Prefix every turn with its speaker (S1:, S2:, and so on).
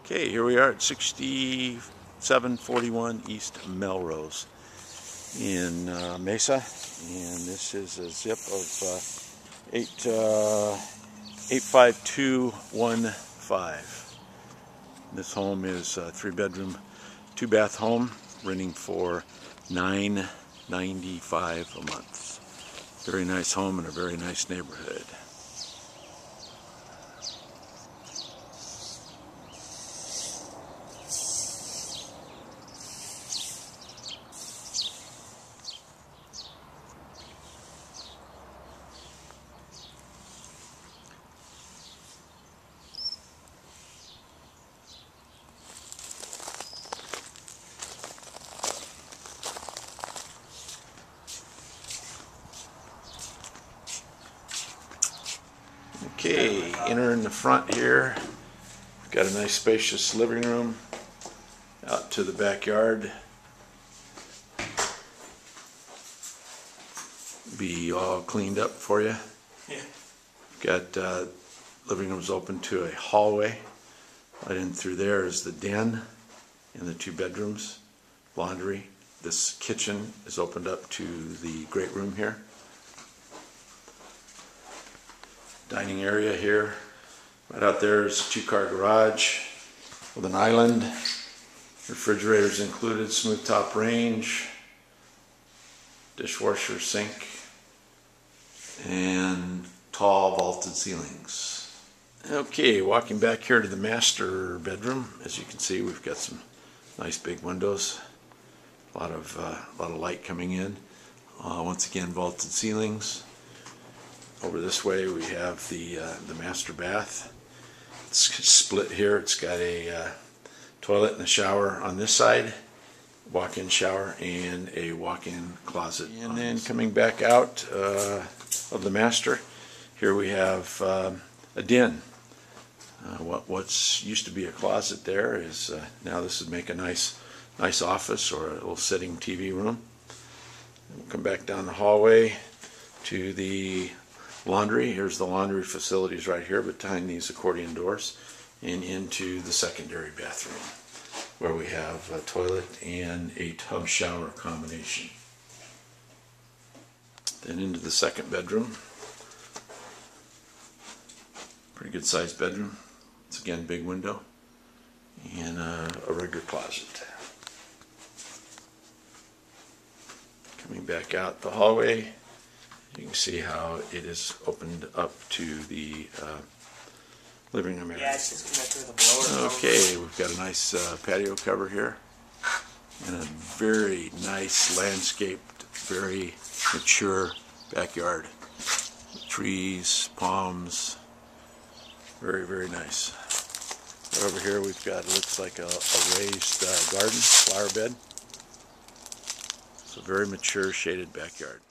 S1: Okay, here we are at 6741 East Melrose in Mesa, and this is a zip of 85215. This home is a 3-bedroom, 2-bath home, renting for $995 a month. Very nice home in a very nice neighborhood. Okay, entering the front here. We've got a nice spacious living room out to the backyard. Be all cleaned up for you. Yeah. Got living rooms open to a hallway. Right in through there is the den and the 2 bedrooms, laundry. This kitchen is opened up to the great room here. Dining area here. Right out there is a 2-car garage with an island. Refrigerators included, smooth top range, dishwasher, sink, and tall vaulted ceilings. Okay, walking back here to the master bedroom. As you can see, we've got some nice big windows. A lot of light coming in. Once again, vaulted ceilings. Over this way we have the master bath. It's split here. It's got a toilet and a shower on this side, walk-in shower, and a walk-in closet. And then coming back out of the master, here we have a den. What's used to be a closet there is now this would make a nice office or a little sitting TV room. We'll come back down the hallway to the laundry. Here's the laundry facilities right here behind these accordion doors, and into the secondary bathroom where we have a toilet and a tub shower combination. Then into the second bedroom. Pretty good sized bedroom. It's again big window and a regular closet. Coming back out the hallway, you can see how it is opened up to the living room area.
S2: Yeah, it's just connected with a blower.
S1: Okay, we've got a nice patio cover here and a very nice landscaped, very mature backyard. Trees, palms, very, very nice. Right over here we've got, it looks like a raised garden, flower bed. It's a very mature, shaded backyard.